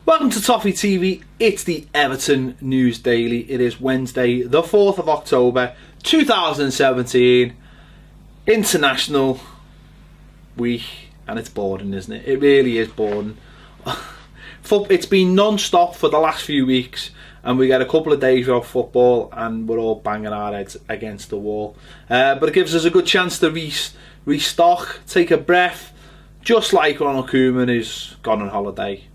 Welcome to Toffee TV. It's the Everton News Daily. It is Wednesday, the 4th of October, 2017. International week, and it's boring, isn't it? It really is boring. It's been non-stop for the last few weeks, and we get a couple of days of football, and we're all banging our heads against the wall. But it gives us a good chance to restock, take a breath, just like Ronald Koeman, who's gone on holiday.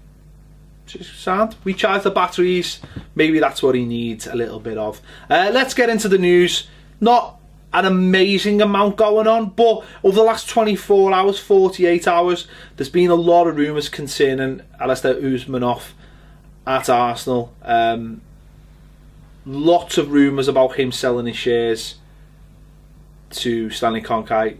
Sound? Recharge the batteries. Maybe that's what he needs a little bit of. Let's get into the news. Not an amazing amount going on, but over the last 24 hours, 48 hours, there's been a lot of rumours concerning Alistair Usmanov at Arsenal. Lots of rumours about him selling his shares to Stanley Conkai.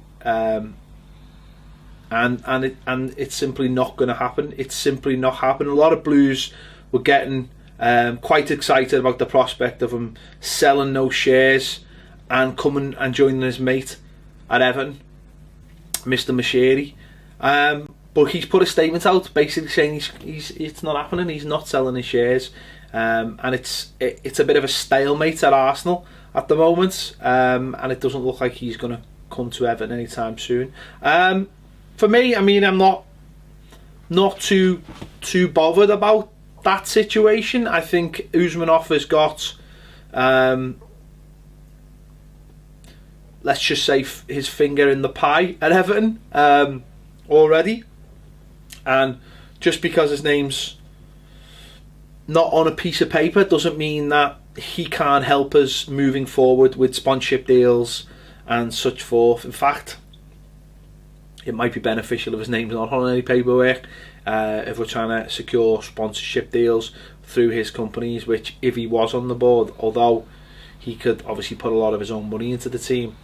And it's simply not going to happen. It's simply not happening. A lot of Blues were getting quite excited about the prospect of him selling those shares and coming and joining his mate at Everton, Mr. Mashiri. But he's put a statement out basically saying it's not happening. He's not selling his shares, and it's a bit of a stalemate at Arsenal at the moment, and it doesn't look like he's going to come to Everton anytime soon. For me, I mean, I'm not too bothered about that situation. I think Usmanov has got, let's just say, his finger in the pie at Everton already. And just because his name's not on a piece of paper doesn't mean that he can't help us moving forward with sponsorship deals and such forth. In fact, it might be beneficial if his name's not on any paperwork if we're trying to secure sponsorship deals through his companies, which if he was on the board, although he could obviously put a lot of his own money into the team,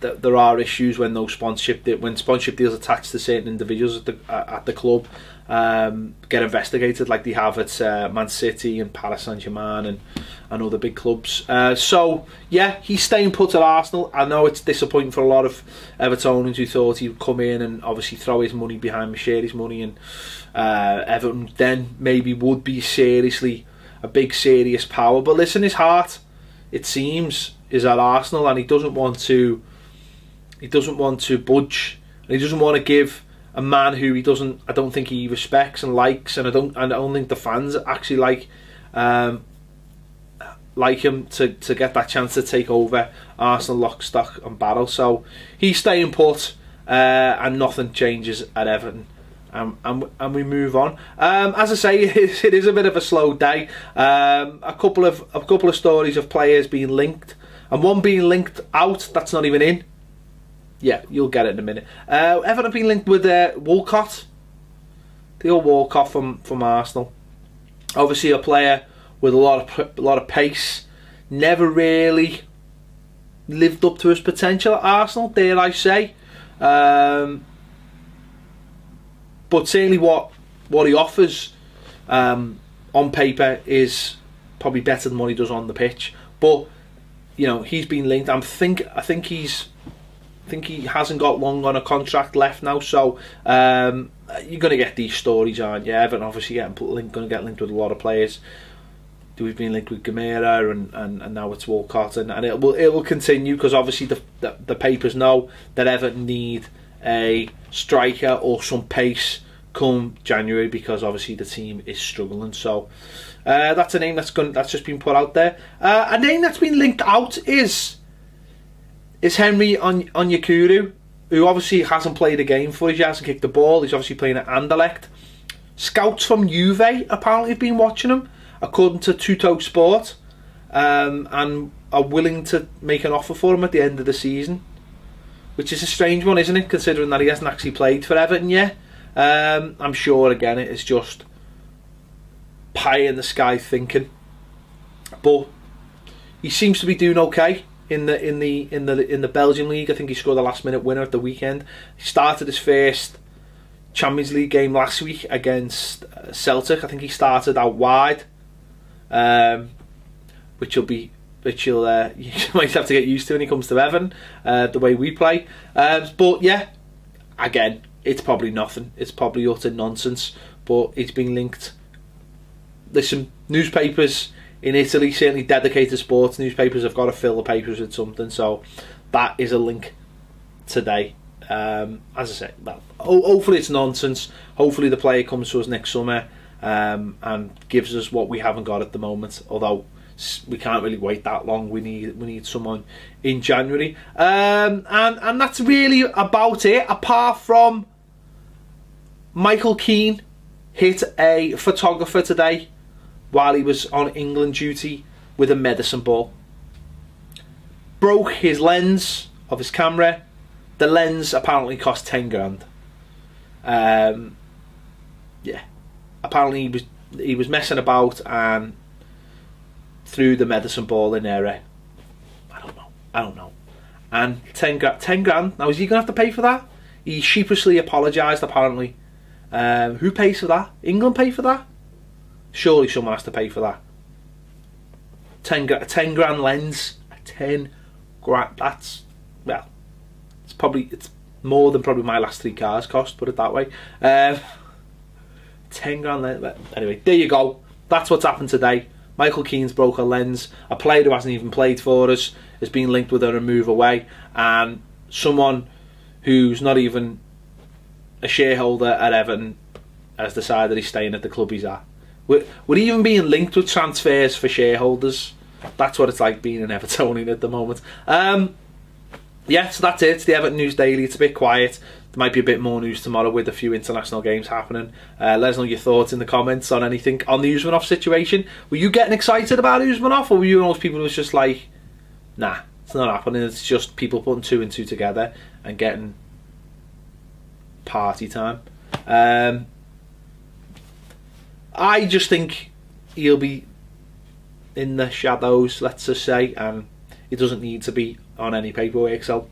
there are issues when those sponsorship deals attached to certain individuals at the club get investigated, like they have at Man City and Paris Saint-Germain and other big clubs. So yeah, he's staying put at Arsenal. I know it's disappointing for a lot of Evertonians who thought he would come in and obviously throw his money behind Mashiri's money, and Everton then maybe would be a big serious power. But listen, his heart, it seems, is at Arsenal, and he doesn't want to budge, and he doesn't want to give a man who I don't think he respects and likes, and I don't think the fans actually like him to get that chance to take over Arsenal lock, stock and barrel. So he's staying put, and nothing changes at Everton, and we move on. As I say, it is a bit of a slow day. A couple of stories of players being linked, and one being linked out that's not even in. Yeah, you'll get it in a minute. Everton have been linked with Walcott, the old Walcott from Arsenal. Obviously, a player with a lot of pace. Never really lived up to his potential at Arsenal, dare I say. But certainly, what he offers on paper is probably better than what he does on the pitch. But you know, he's been linked. I think he hasn't got long on a contract left now, so you're going to get these stories, aren't you? Everton obviously going to get linked with a lot of players. We've been linked with Gamera, and now it's Walcott, and it will continue, because obviously the papers know that Everton need a striker or some pace come January, because obviously the team is struggling. So that's a name that's just been put out there. A name that's been linked out is Henry Onyekuru, who obviously hasn't played a game for us. He hasn't kicked the ball. He's obviously playing at Anderlecht. Scouts from Juve apparently have been watching him, according to Tutto Sport, and are willing to make an offer for him at the end of the season, which is a strange one, isn't it, considering that he hasn't actually played for Everton yet. I'm sure, again, it is just pie in the sky thinking, but he seems to be doing okay in the Belgian league. I think he scored a last minute winner at the weekend. He started his first Champions League game last week against Celtic. I think he started out wide, which you might have to get used to when he comes to Everton, the way we play. But yeah, again, it's probably nothing. It's probably utter nonsense. but it's been linked. Listen, newspapers in Italy, certainly dedicated sports newspapers, have got to fill the papers with something, so that is a link today. As I say, well, hopefully it's nonsense. Hopefully the player comes to us next summer and gives us what we haven't got at the moment, although we can't really wait that long. We need someone in January, and that's really about it, apart from Michael Keane hit a photographer today while he was on England duty with a medicine ball. Broke his lens of his camera. The lens apparently cost 10 grand. Yeah, apparently he was messing about and threw the medicine ball in there. I don't know. And 10 grand. Now, is he going to have to pay for that? He sheepishly apologised, apparently. Who pays for that? England pay for that? Surely someone has to pay for that. 10 grand lens. 10 grand. That's, well, it's more than probably my last 3 cars cost, put it that way. 10 grand lens. But anyway, there you go. That's what's happened today. Michael Keane's broke a lens. A player who hasn't even played for us has been linked with a move away, and someone who's not even a shareholder at Everton has decided he's staying at the club he's at. We're even being linked with transfers for shareholders. That's what it's like being an Evertonian at the moment. Yeah, so that's it. It's the Everton News Daily. It's a bit quiet. There might be a bit more news tomorrow with a few international games happening. Let us know your thoughts in the comments on anything on the Usmanov situation. Were you getting excited about Usmanov, or were you one of those people who was just like, nah, it's not happening, it's just people putting 2 and 2 together and getting party time? I just think he'll be in the shadows, let's just say, and he doesn't need to be on any paperwork. So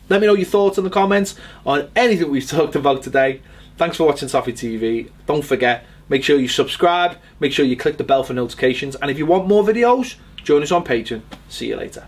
let me know your thoughts in the comments on anything we've talked about today. Thanks for watching Toffee TV. Don't forget, make sure you subscribe, make sure you click the bell for notifications, and if you want more videos, join us on Patreon. See you later.